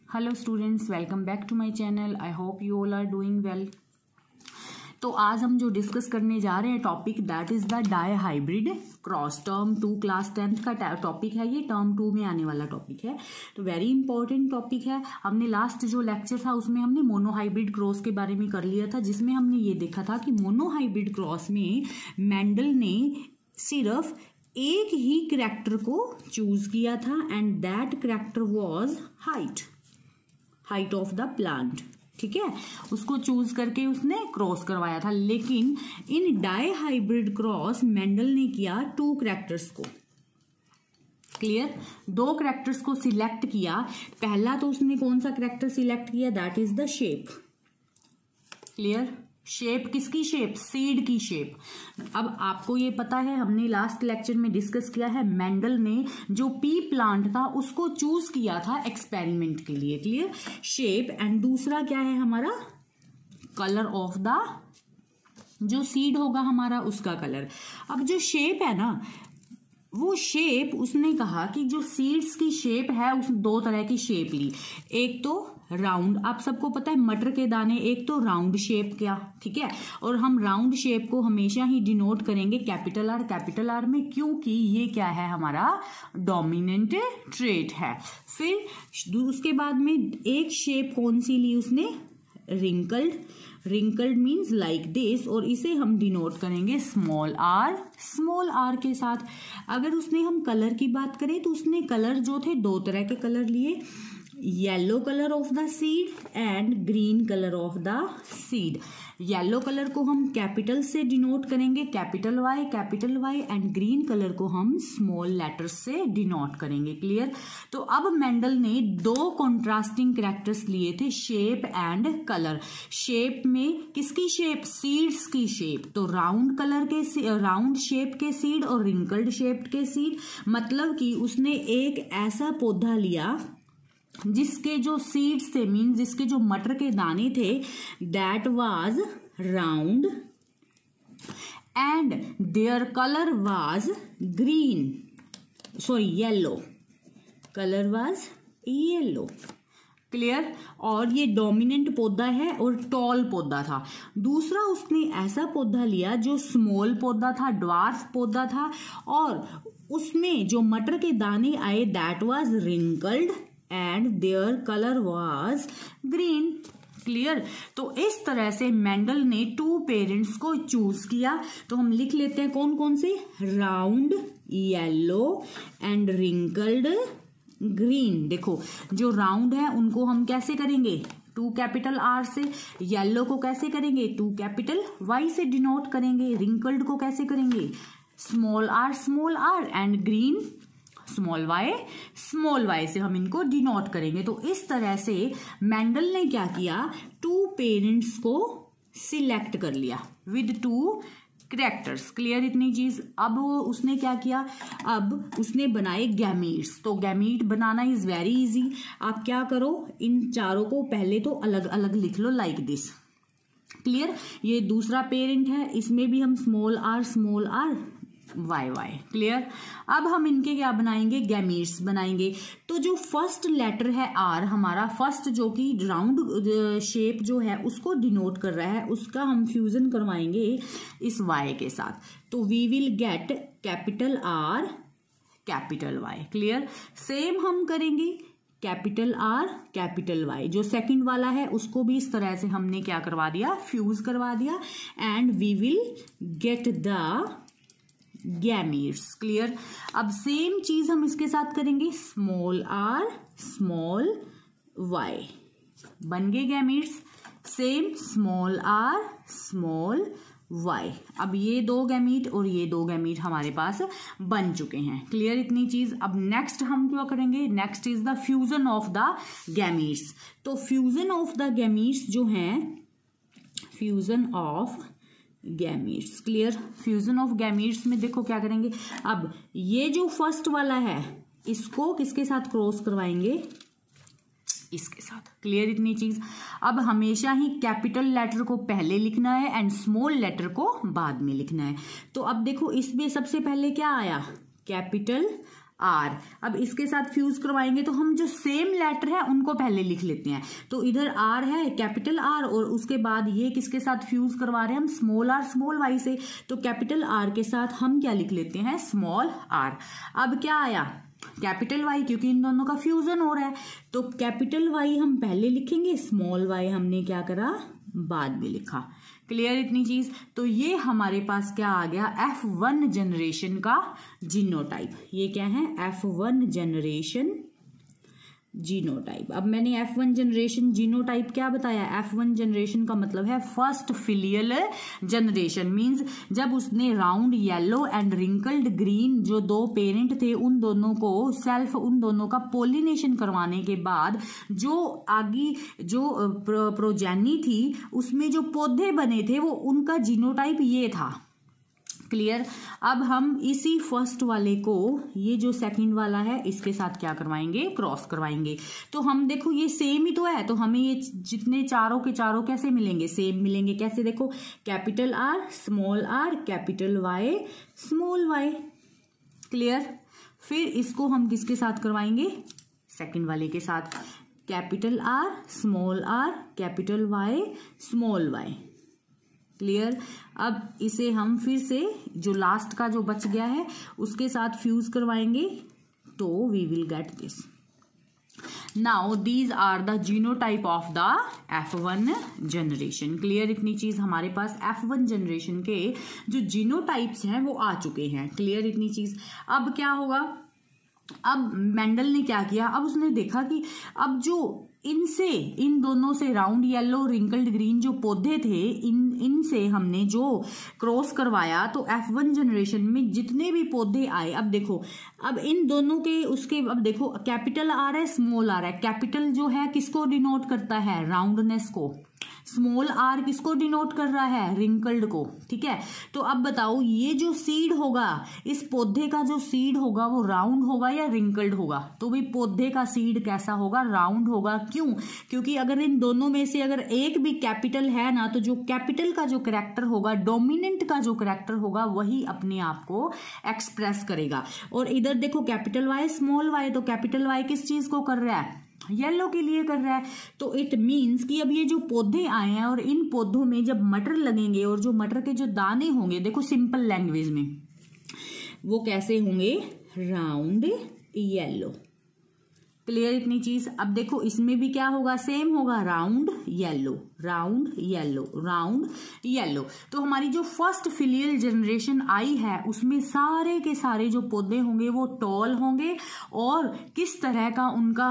Hello students, welcome back to my channel. I hope you all are doing well. तो आज हम जो discuss करने जा रहे हैं topic that is the dihybrid cross. Term 2 class 10th का टॉपिक है, ये टर्म 2 में आने वाला टॉपिक है, तो वेरी इंपॉर्टेंट टॉपिक है। हमने लास्ट जो लेक्चर था उसमें हमने मोनोहाइब्रिड क्रॉस के बारे में कर लिया था, जिसमें हमने ये देखा था कि मोनोहाइब्रिड क्रॉस में मेंडल ने सिर्फ एक ही करैक्टर को चूज किया था and that character was height of the plant. ठीक है, उसको चूज करके उसने क्रॉस करवाया था। लेकिन इन डाई हाइब्रिड क्रॉस मेंडल ने किया 2 करैक्टर्स को, क्लियर, 2 करैक्टर्स को सिलेक्ट किया। पहला तो उसने कौन सा करैक्टर सिलेक्ट किया, that is the shape. Clear, shape किसकी शेप, सीड की शेप। अब आपको ये पता है, हमने लास्ट लेक्चर में डिस्कस किया है, मेंडल ने जो पी प्लांट था उसको चूज किया था एक्सपेरिमेंट के लिए। क्लियर, शेप एंड दूसरा क्या है हमारा, कलर ऑफ द, जो सीड होगा हमारा उसका कलर। अब जो शेप है ना, वो शेप उसने कहा कि जो सीड्स की शेप है उसने 2 तरह की शेप ली। एक तो राउंड, आप सबको पता है मटर के दाने, एक तो राउंड शेप क्या, ठीक है, और हम राउंड शेप को हमेशा ही डिनोट करेंगे कैपिटल आर में, क्योंकि ये क्या है हमारा डोमिनेंट ट्रेट है। फिर उसके बाद में एक शेप कौन सी ली उसने, रिंकल्ड मीन्स लाइक दिस, और इसे हम डिनोट करेंगे स्मॉल आर के साथ। अगर उसने हम कलर की बात करें तो उसने कलर जो थे 2 तरह के कलर लिए, yellow colour of the seed and green colour of the seed. Yellow colour को हम कैपिटल से डिनोट करेंगे, capital Y, and green colour को हम स्मॉल लेटर्स से डिनोट करेंगे। क्लियर। तो अब मेंडल ने 2 कॉन्ट्रास्टिंग कैरेक्टर्स लिए थे, शेप एंड कलर। शेप में किसकी शेप, सीड्स की शेप, तो राउंड शेप के सीड और रिंकल्ड शेप के सीड। मतलब कि उसने एक ऐसा पौधा लिया जिसके जो सीड्स थे, मीन्स जिसके जो मटर के दाने थे, that was round and their colour was yellow, colour was yellow. Clear. और ये डोमिनेंट पौधा है और टॉल पौधा था। दूसरा उसने ऐसा पौधा लिया जो स्मॉल पौधा था, ड्वार्फ पौधा था, और उसमें जो मटर के दाने आए that was wrinkled and their colour was green. Clear. तो इस तरह से मेंडल ने 2 पेरेंट्स को चूज किया। तो हम लिख लेते हैं कौन कौन से, round yellow and wrinkled green. देखो जो राउंड है उनको हम कैसे करेंगे, 2 कैपिटल आर से, येलो को कैसे करेंगे 2 कैपिटल वाई से डिनोट करेंगे, रिंकल्ड को कैसे करेंगे small R and green small Y से हम इनको डिनोट करेंगे। तो इस तरह से मेंडल ने क्या किया, 2 पेरेंट्स को सिलेक्ट कर लिया विद 2 करैक्टर्स। क्लियर इतनी चीज। अब वो उसने क्या किया, अब उसने बनाए गैमीट्स। तो gamete banana is very easy. आप क्या करो, इन चारों को पहले तो अलग अलग लिख लो लाइक दिस। क्लियर। ये दूसरा पेरेंट है, इसमें भी हम स्मॉल आर वाई। क्लियर। अब हम इनके क्या बनाएंगे, गैमीट्स बनाएंगे। तो जो फर्स्ट लेटर है आर हमारा, फर्स्ट जो कि राउंड शेप जो है उसको डिनोट कर रहा है, उसका हम फ्यूजन करवाएंगे इस वाई के साथ। तो we will get capital R capital Y. Clear. Same हम करेंगे कैपिटल आर कैपिटल वाई, जो सेकंड वाला है उसको भी इस तरह से हमने क्या करवा दिया, फ्यूज करवा दिया, and we will get the gametes. Clear. अब सेम चीज हम इसके साथ करेंगे, स्मॉल आर स्मॉल वाई, बन गए gametes. Same small R small Y. अब ये 2 गैमीट और ये 2 गैमीट हमारे पास बन चुके हैं। क्लियर इतनी चीज। अब नेक्स्ट हम क्या करेंगे, next is the fusion of the gametes. तो फ्यूजन ऑफ द गैमीट्स जो हैं, fusion of gametes. Clear. Fusion of gametes में देखो क्या करेंगे, अब ये जो फर्स्ट वाला है इसको किसके साथ क्रॉस करवाएंगे, इसके साथ। क्लियर इतनी चीज। अब हमेशा ही कैपिटल लेटर को पहले लिखना है एंड स्मॉल लेटर को बाद में लिखना है। तो अब देखो इसमें सबसे पहले क्या आया, कैपिटल आर। अब इसके साथ फ्यूज करवाएंगे तो हम जो सेम लेटर है उनको पहले लिख लेते हैं। तो इधर आर है, कैपिटल आर, और उसके बाद ये किसके साथ फ्यूज करवा रहे हैं हम, स्मॉल आर स्मॉल वाई से। तो कैपिटल आर के साथ हम क्या लिख लेते हैं, स्मॉल आर। अब क्या आया, कैपिटल वाई, क्योंकि इन दोनों का फ्यूजन हो रहा है। तो कैपिटल वाई हम पहले लिखेंगे, स्मॉल वाई हमने क्या करा, बाद में लिखा। क्लियर इतनी चीज। तो ये हमारे पास क्या आ गया, F1 जनरेशन का जीनोटाइप। ये क्या है, F1 जनरेशन जीनोटाइप। अब मैंने F1 जनरेशन जीनोटाइप क्या बताया, F1 जनरेशन का मतलब है फर्स्ट फिलियल जनरेशन, मींस जब उसने round yellow and wrinkled green जो दो पेरेंट थे उन दोनों को उन दोनों का पोलिनेशन करवाने के बाद जो आगे जो प्रोजेनी थी उसमें जो पौधे बने थे वो उनका जीनोटाइप ये था। क्लियर। अब हम इसी फर्स्ट वाले को ये जो सेकंड वाला है इसके साथ क्या करवाएंगे, क्रॉस करवाएंगे। तो हम देखो ये सेम ही तो है, तो हमें ये जितने चारों के चारों कैसे मिलेंगे, सेम मिलेंगे। कैसे, देखो capital R small R capital Y small Y. Clear. फिर इसको हम किसके साथ करवाएंगे, सेकंड वाले के साथ, capital R small R capital Y small Y. Clear. अब इसे हम फिर से जो लास्ट का जो बच गया है उसके साथ फ्यूज करवाएंगे तो we will get this. Now these are the genotype of the F1 generation. Clear इतनी चीज, हमारे पास F1 जनरेशन के जो जीनोटाइप्स हैं वो आ चुके हैं। क्लियर इतनी चीज। अब क्या होगा, अब मेंडल ने क्या किया, अब उसने देखा कि अब जो इन दोनों से राउंड येलो रिंकल्ड ग्रीन जो पौधे थे इनसे हमने जो क्रॉस करवाया तो F1 जनरेशन में जितने भी पौधे आए, अब देखो अब इन दोनों के उसके, अब देखो कैपिटल आर है स्मॉल आर है। कैपिटल जो है किसको डिनोट करता है, राउंडनेस को। स्मॉल आर किसको डिनोट कर रहा है, रिंकल्ड को। ठीक है। तो अब बताओ ये जो सीड होगा, इस पौधे का जो सीड होगा वो राउंड होगा या रिंकल्ड होगा। तो भाई पौधे का सीड कैसा होगा, राउंड होगा। क्यों, क्योंकि अगर इन दोनों में से अगर एक भी कैपिटल है ना तो जो कैपिटल का जो कैरेक्टर होगा, डोमिनेंट का जो कैरेक्टर होगा वही अपने आप को एक्सप्रेस करेगा। और इधर देखो कैपिटल वाई स्मॉल वाई, तो कैपिटल वाई किस चीज को कर रहा है, येलो के लिए कर रहा है। तो इट मीन्स कि अब ये जो पौधे आए हैं और इन पौधों में जब मटर लगेंगे और जो मटर के जो दाने होंगे, देखो सिंपल लैंग्वेज में वो कैसे होंगे, राउंड येलो। क्लियर इतनी चीज। अब देखो इसमें भी क्या होगा, सेम होगा, round yellow round yellow round yellow. तो हमारी जो फर्स्ट फिलियल जनरेशन आई है उसमें सारे के सारे जो पौधे होंगे वो टॉल होंगे और किस तरह का उनका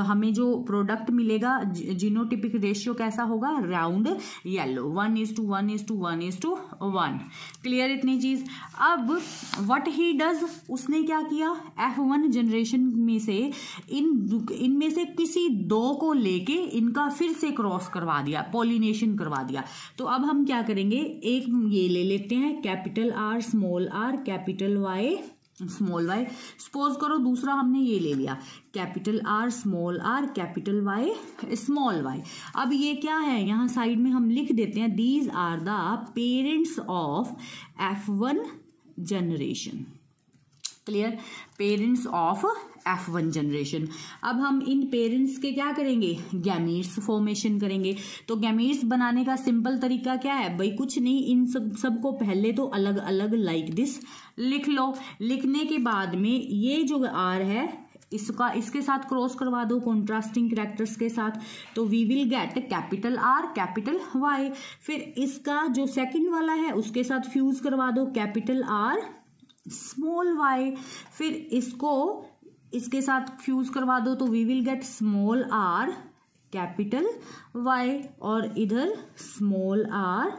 हमें जो प्रोडक्ट मिलेगा, जीनोटिपिक रेशियो कैसा होगा, राउंड येलो, 1:1:1:1। क्लियर इतनी चीज। अब व्हाट ही डज, उसने क्या किया, F1 जनरेशन में से इनमें से किसी दो को लेके इनका फिर से क्रॉस करवा दिया, पॉलिनेशन करवा दिया। तो अब हम क्या करेंगे, एक ये ले लेते हैं capital R small R capital Y small Y. Suppose करो दूसरा हमने ये ले लिया, capital R small R capital Y small Y. अब ये क्या है, यहाँ साइड में हम लिख देते हैं, these are the parents of F1 generation. Clear, parents of F1 generation. अब हम इन पेरेंट्स के क्या करेंगे, गैमीट्स फॉर्मेशन करेंगे। तो गैमीट्स बनाने का सिंपल तरीका क्या है भाई, कुछ नहीं, इन सबको पहले तो अलग अलग लाइक दिस लिख लो। लिखने के बाद में ये जो आर है इसके साथ क्रॉस करवा दो कॉन्ट्रास्टिंग कैरेक्टर्स के साथ, तो we will get capital R capital Y. फिर इसका जो सेकंड वाला है उसके साथ फ्यूज करवा दो कैपिटल आर स्मॉल वाई। फिर इसको इसके साथ फ्यूज करवा दो तो we will get small R capital Y और इधर स्मॉल आर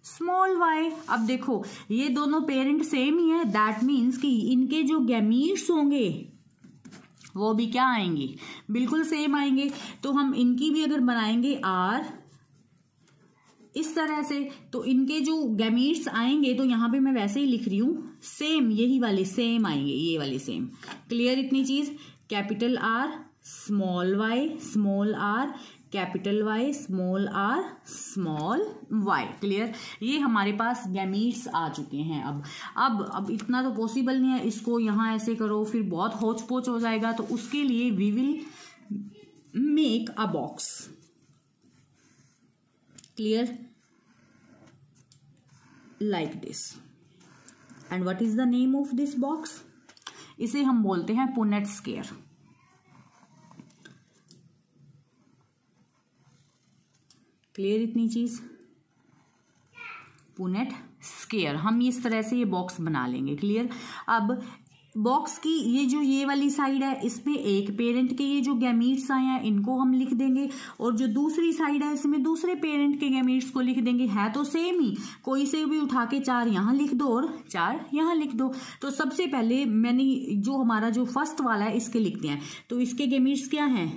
स्मॉल वाई। अब देखो ये दोनों पेरेंट सेम ही है, दैट मीन्स कि इनके जो गैमीट्स होंगे वो भी क्या आएंगे, बिल्कुल सेम आएंगे। तो हम इनकी भी अगर बनाएंगे आर इस तरह से, तो इनके जो गैमीट्स आएंगे, तो यहां पे मैं वैसे ही लिख रही हूं, सेम यही वाले सेम आएंगे, ये वाले सेम। क्लियर इतनी चीज, capital R small Y small R capital Y, small R, small Y. Clear, ये हमारे पास गैमीट्स आ चुके हैं। अब इतना तो पॉसिबल नहीं है, इसको यहाँ ऐसे करो फिर बहुत होच पोच हो जाएगा, तो उसके लिए we will make a box. Clear, like this. And what is the name of this box? इसे हम बोलते हैं पुनेट स्क्वायर। क्लियर इतनी चीज? पुनेट स्क्वायर, हम इस तरह से ये बॉक्स बना लेंगे। क्लियर, अब बॉक्स की ये वाली साइड है, इसमें एक पेरेंट के ये जो गैमीट्स आए हैं इनको हम लिख देंगे, और जो दूसरी साइड है इसमें दूसरे पेरेंट के गैमीट्स को लिख देंगे। है तो सेम ही, कोई से भी उठा के 4 यहाँ लिख दो और 4 यहाँ लिख दो। तो सबसे पहले मैंने जो हमारा जो फर्स्ट वाला है इसके लिखते हैं। तो इसके गैमीट्स क्या हैं?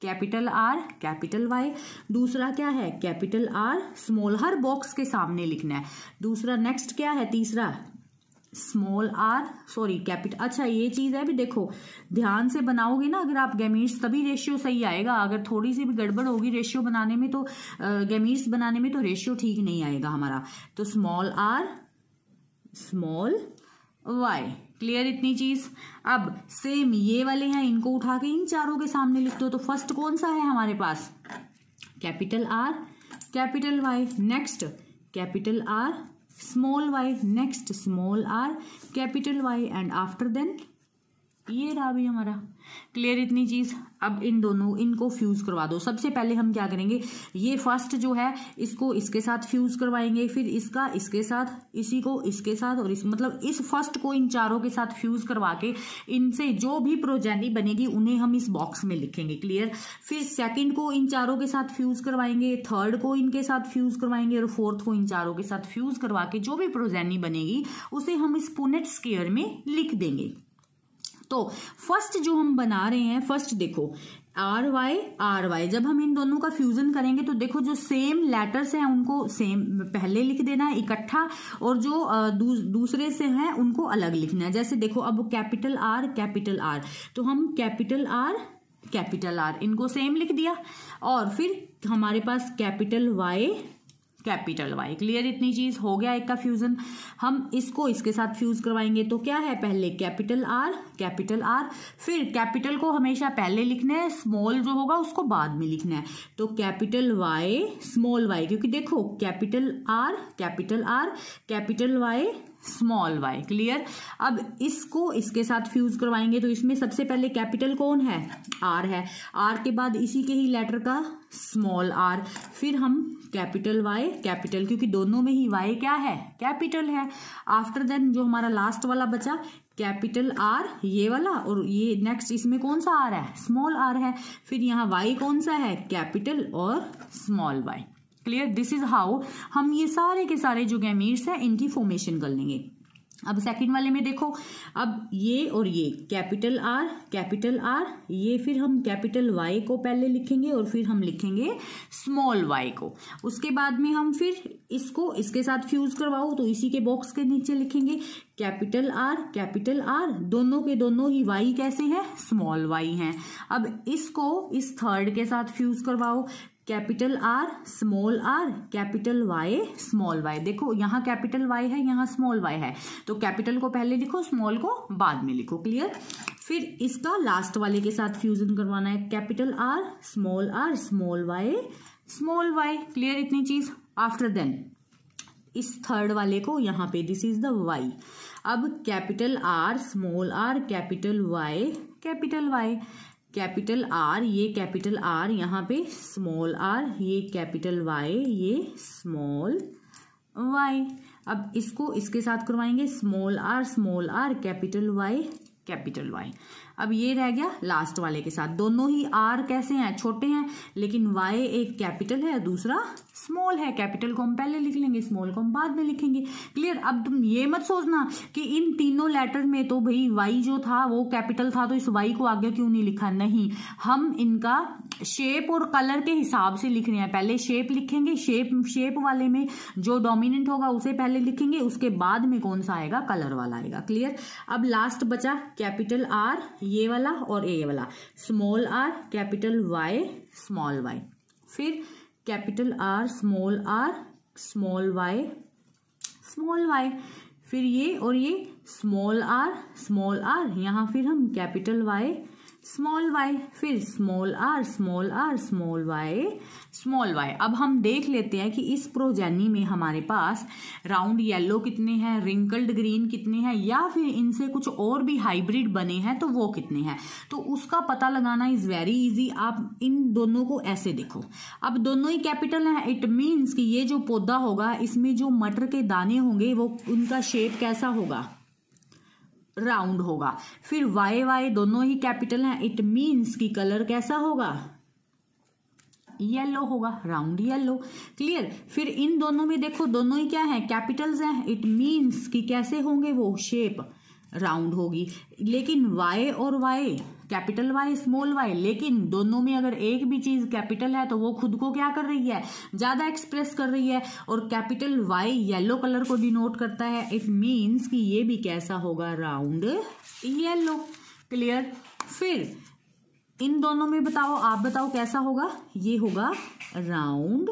Capital R, capital Y. दूसरा क्या है? कैपिटल आर स्मॉल, हर बॉक्स के सामने लिखना है। दूसरा नेक्स्ट क्या है? तीसरा स्मॉल आर, सॉरी कैपिटल। अच्छा ये चीज है भी, देखो ध्यान से बनाओगे ना अगर आप गैमीट्स, तभी रेशियो सही आएगा। अगर थोड़ी सी भी गड़बड़ होगी रेशियो बनाने में तो गैमीट्स बनाने में तो रेशियो ठीक नहीं आएगा हमारा। तो small R, small Y. Clear इतनी चीज? अब सेम ये वाले हैं, इनको उठा के इन चारों के सामने लिख दो। तो फर्स्ट कौन सा है हमारे पास? Capital R, capital Y. Next capital R, small Y. Next small R, capital Y. And after then ये रहा भी हमारा। क्लियर इतनी चीज? अब इन दोनों इनको फ्यूज करवा दो। सबसे पहले हम क्या करेंगे, ये फर्स्ट जो है इसको इसके साथ फ्यूज करवाएंगे, फिर इसका इसके साथ, इसी को इसके साथ, और इस मतलब इस फर्स्ट को इन चारों के साथ फ्यूज करवा के इनसे जो भी प्रोजेनी बनेगी उन्हें हम इस बॉक्स में लिखेंगे। क्लियर, फिर सेकंड को इन चारों के साथ फ्यूज करवाएंगे, थर्ड को इनके साथ फ्यूज करवाएंगे, और फोर्थ को इन चारों के साथ फ्यूज करवा के जो भी प्रोजेनी बनेगी उसे हम इस पुनेट स्क्वायर में लिख देंगे। तो फर्स्ट जो हम बना रहे हैं, फर्स्ट देखो आर वाई, जब हम इन दोनों का फ्यूजन करेंगे तो देखो जो सेम लेटर्स हैं उनको सेम पहले लिख देना है इकट्ठा, और जो दूसरे से हैं उनको अलग लिखना है। जैसे देखो अब कैपिटल आर, तो हम कैपिटल आर इनको सेम लिख दिया, और फिर हमारे पास कैपिटल वाई। क्लियर इतनी चीज? हो गया एक का फ्यूजन। हम इसको इसके साथ फ्यूज करवाएंगे, तो क्या है? पहले कैपिटल आर, फिर कैपिटल को हमेशा पहले लिखना है, स्मॉल जो होगा उसको बाद में लिखना है। तो कैपिटल वाई, स्मॉल वाई, क्योंकि देखो capital R, capital Y, small Y. Clear, अब इसको इसके साथ फ्यूज करवाएंगे, तो इसमें सबसे पहले कैपिटल कौन है? आर है। आर के बाद इसी के ही लेटर का स्मॉल आर, फिर हम कैपिटल वाई, क्योंकि दोनों में ही वाई क्या है? कैपिटल है। आफ्टर देन जो हमारा लास्ट वाला बचा कैपिटल आर, ये वाला, और ये नेक्स्ट इसमें कौन सा आर है? स्मॉल आर है। फिर यहाँ वाई कौन सा है? कैपिटल और small Y. Clear, this is how हम ये सारे के सारे जो गैमीट्स हैं इनकी फॉर्मेशन कर लेंगे। अब सेकंड वाले में देखो, अब ये और ये कैपिटल आर, ये फिर हम कैपिटल वाई को पहले लिखेंगे और फिर हम लिखेंगे स्मॉल वाई को। उसके बाद में हम फिर इसको इसके साथ फ्यूज करवाओ, तो इसी के बॉक्स के नीचे लिखेंगे कैपिटल आर, दोनों के दोनों ही वाई कैसे हैं? स्मॉल वाई हैं। अब इसको इस थर्ड के साथ फ्यूज करवाओ, capital R, capital Y, small Y. देखो यहाँ कैपिटल वाई है, यहाँ स्मॉल वाई है, तो कैपिटल को पहले लिखो, स्मॉल को बाद में लिखो। क्लियर, फिर इसका लास्ट वाले के साथ फ्यूजन करवाना है, capital R, small Y, small Y. Clear इतनी चीज? आफ्टर देन इस थर्ड वाले को यहाँ पे दिस इज द वाई। अब capital R, capital Y, capital R, ये कैपिटल आर, यहाँ पे स्मॉल आर, ये कैपिटल वाई, ये स्मॉल वाई। अब इसको इसके साथ करवाएंगे स्मॉल आर, कैपिटल वाई। अब ये रह गया लास्ट वाले के साथ। दोनों ही आर कैसे हैं? छोटे हैं, लेकिन वाई एक कैपिटल है, दूसरा स्मॉल है। कैपिटल को हम पहले लिख लेंगे, स्मॉल को हम बाद में लिखेंगे। क्लियर, अब तुम ये मत सोचना कि इन तीनों लेटर में तो भाई वाई जो था वो कैपिटल था, तो इस वाई को आगे क्यों नहीं लिखा? नहीं, हम इनका शेप और कलर के हिसाब से लिख रहे हैं। पहले शेप लिखेंगे, शेप वाले में जो डोमिनेंट होगा उसे पहले लिखेंगे, उसके बाद में कौन सा आएगा? कलर वाला आएगा। क्लियर, अब लास्ट बचा कैपिटल आर, ये वाला और ये वाला, small R capital Y small Y, फिर capital R small Y small Y, फिर ये और ये स्मॉल आर, यहाँ फिर हम कैपिटल वाई स्मॉल वाई, फिर स्मॉल आर स्मॉल वाई। अब हम देख लेते हैं कि इस प्रोजेनी में हमारे पास राउंड येलो कितने हैं, रिंकल्ड ग्रीन कितने हैं, या फिर इनसे कुछ और भी हाइब्रिड बने हैं तो वो कितने हैं। तो उसका पता लगाना इज वेरी इजी। आप इन दोनों को ऐसे देखो, अब दोनों ही कैपिटल हैं, इट मीन्स कि ये जो पौधा होगा इसमें जो मटर के दाने होंगे वो उनका शेप कैसा होगा, राउंड होगा। फिर वाई दोनों ही कैपिटल हैं, इट मीन्स की कलर कैसा होगा, येलो होगा, राउंड येलो। क्लियर। फिर इन दोनों में देखो, दोनों ही क्या है, कैपिटल्स हैं, इट मीन्स कि कैसे होंगे वो, शेप राउंड होगी। लेकिन वाई और Y, capital Y small Y, लेकिन दोनों में अगर एक भी चीज कैपिटल है तो वो खुद को क्या कर रही है, ज्यादा एक्सप्रेस कर रही है, और कैपिटल वाई येलो कलर को डिनोट करता है, इट मीन्स कि ये भी कैसा होगा, राउंड येलो। क्लियर। फिर इन दोनों में बताओ, आप बताओ कैसा होगा, ये होगा राउंड,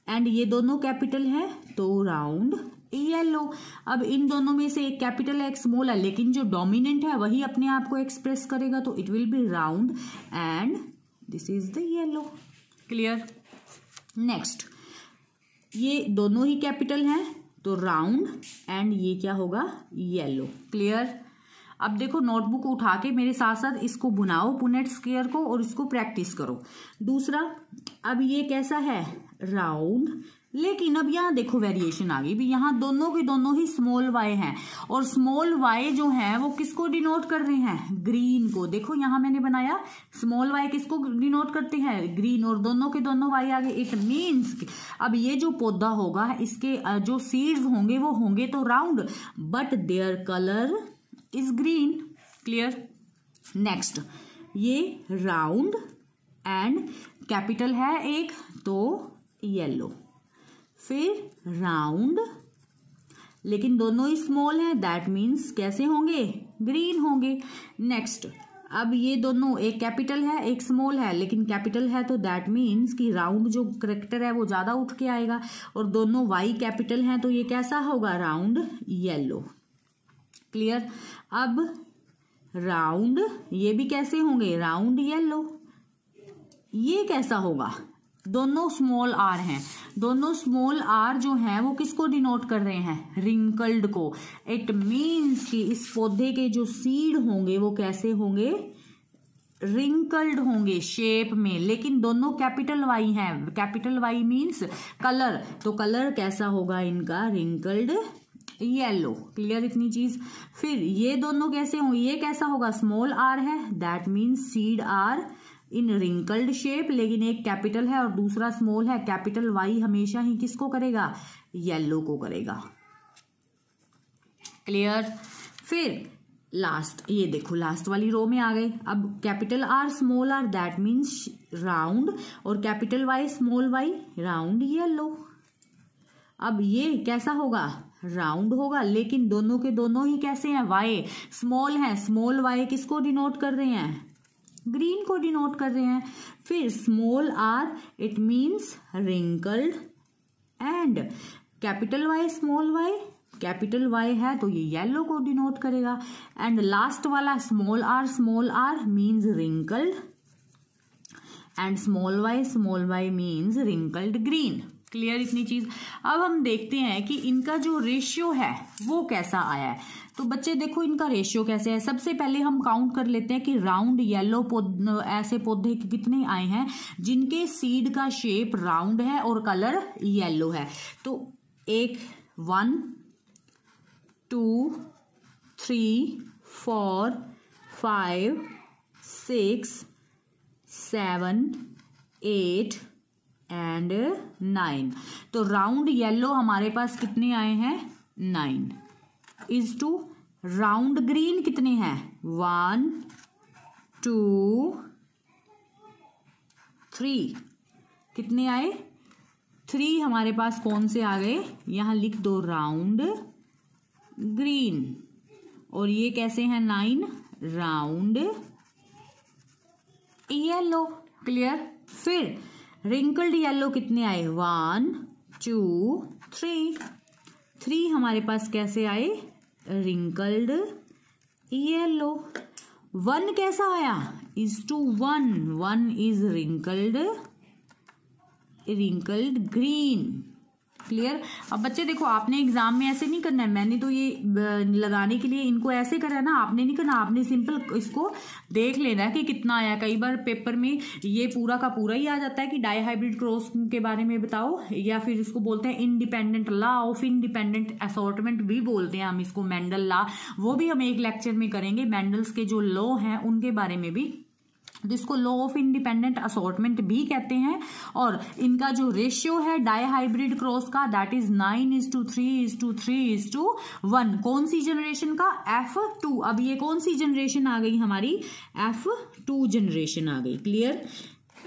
एंड ये दोनों कैपिटल है तो राउंड येलो। अब इन दोनों में से एक कैपिटल है एक स्मॉल है, लेकिन जो डोमिनेंट है वही अपने आप को एक्सप्रेस करेगा, तो it will be round and this is the yellow. Clear. Next, ये दोनों ही कैपिटल हैं तो राउंड, एंड ये क्या होगा, येलो। क्लियर। अब देखो, नोटबुक उठा के मेरे साथ साथ इसको बुनाओ, पुनेट स्क्वायर को, और इसको प्रैक्टिस करो। दूसरा, अब ये कैसा है, राउंड, लेकिन अब यहाँ देखो वेरिएशन आ गई भी, यहाँ दोनों के दोनों ही स्मॉल वाई हैं, और स्मॉल वाई जो है वो किसको डिनोट कर रहे हैं, ग्रीन को। देखो यहाँ मैंने बनाया, स्मॉल वाई किसको डिनोट करते हैं, ग्रीन, और दोनों के दोनों वाई आ गए, इट मीन्स अब ये जो पौधा होगा इसके जो सीड्स होंगे वो होंगे तो round, but their colour is green. Clear. Next, ये राउंड एंड कैपिटल है एक तो येलो, फिर राउंड, लेकिन दोनों ही स्मॉल हैं, दैट मीन्स कैसे होंगे, ग्रीन होंगे। नेक्स्ट, अब ये दोनों, एक कैपिटल है एक स्मॉल है, लेकिन कैपिटल है तो दैट मीन्स कि राउंड जो करेक्टर है वो ज्यादा उठ के आएगा, और दोनों वाई कैपिटल हैं तो ये कैसा होगा, राउंड येलो। क्लियर। अब राउंड, ये भी कैसे होंगे, राउंड येलो। ये कैसा होगा, दोनों स्मॉल आर हैं, दोनों स्मॉल आर जो हैं वो किसको डिनोट कर रहे हैं, रिंकल्ड को। इट मीन्स कि इस पौधे के जो सीड होंगे वो कैसे होंगे, रिंकल्ड होंगे शेप में, लेकिन दोनों कैपिटल वाई हैं। कैपिटल वाई मीन्स कलर, तो कलर कैसा होगा इनका, रिंकल्ड येलो। क्लियर इतनी चीज। फिर ये दोनों कैसे होंगे, ये कैसा होगा, स्मॉल आर है, that means seed are in wrinkled shape, लेकिन एक कैपिटल है और दूसरा स्मॉल है। कैपिटल वाई हमेशा ही किसको करेगा, येलो को करेगा। क्लियर। फिर लास्ट, ये देखो लास्ट वाली रो में आ गए। अब capital R small R, that means round, और capital Y small Y, round yellow. अब ये कैसा होगा, राउंड होगा, लेकिन दोनों के दोनों ही कैसे हैं, वाई स्मॉल हैं। स्मॉल वाई किसको डिनोट कर रहे हैं, ग्रीन को डिनोट कर रहे हैं। फिर small R, it means wrinkled, and capital Y small Y, capital Y है तो ये येलो को डिनोट करेगा। एंड लास्ट वाला small R means wrinkled, and small Y means wrinkled green. Clear इतनी चीज। अब हम देखते हैं कि इनका जो रेशियो है वो कैसा आया है। तो बच्चे देखो इनका रेशियो कैसे है। सबसे पहले हम काउंट कर लेते हैं कि राउंड येलो ऐसे पौधे कितने आए हैं जिनके सीड का शेप राउंड है और कलर येलो है। तो 1 2 3 4 5 6 7 8 एंड 9। तो राउंड येलो हमारे पास कितने आए हैं, 9 इज टू राउंड ग्रीन कितने हैं, 1 2 3। कितने आए, 3 हमारे पास कौन से आ गए, यहां लिख दो राउंड ग्रीन। और ये कैसे हैं, 9 राउंड येलो। क्लियर। फिर रिंकल्ड येलो कितने आए, 1 2 3 हमारे पास कैसे आए, रिंकल्ड येलो। 1 कैसा आया, is to 1 is wrinkled green. Clear. अब बच्चे देखो, आपने एग्जाम में ऐसे नहीं करना है, मैंने तो ये लगाने के लिए इनको ऐसे करा है ना, आपने नहीं करना, आपने सिंपल इसको देख लेना है कि कितना आया। कई बार पेपर में ये पूरा का पूरा ही आ जाता है कि डाई हाइब्रिड क्रॉस के बारे में बताओ, या फिर इसको बोलते हैं independent law of independent assortment भी बोलते हैं हम इसको, मेंडल लॉ, वो भी हम एक लेक्चर में करेंगे। मेंडल्स के जो लॉ हैं उनके बारे में भी, जिसको लॉ ऑफ इंडिपेंडेंट असॉर्टमेंट भी कहते हैं। और इनका जो रेशियो है डाई हाइब्रिड क्रॉस का, दैट इज 9:3:3:1। कौन सी जनरेशन का, F2। अब ये कौन सी जनरेशन आ गई हमारी, F2 जनरेशन आ गई। क्लियर।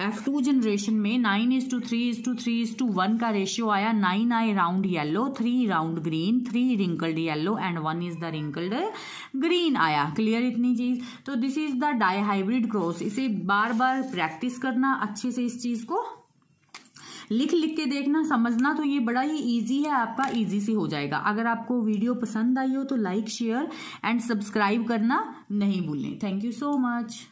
F2 जनरेशन में 9:3:3:1 का रेशियो आया। 9 आए round yellow, 3 round green, 3 wrinkled yellow and 1 is the wrinkled green आया। क्लियर इतनी चीज। तो this is the dihybrid cross. इसे बार बार प्रैक्टिस करना अच्छे से, इस चीज को लिख के देखना, समझना, तो ये बड़ा ही इजी है आपका, इजी से हो जाएगा। अगर आपको वीडियो पसंद आई हो तो लाइक शेयर एंड सब्सक्राइब करना नहीं भूलें। Thank you so much.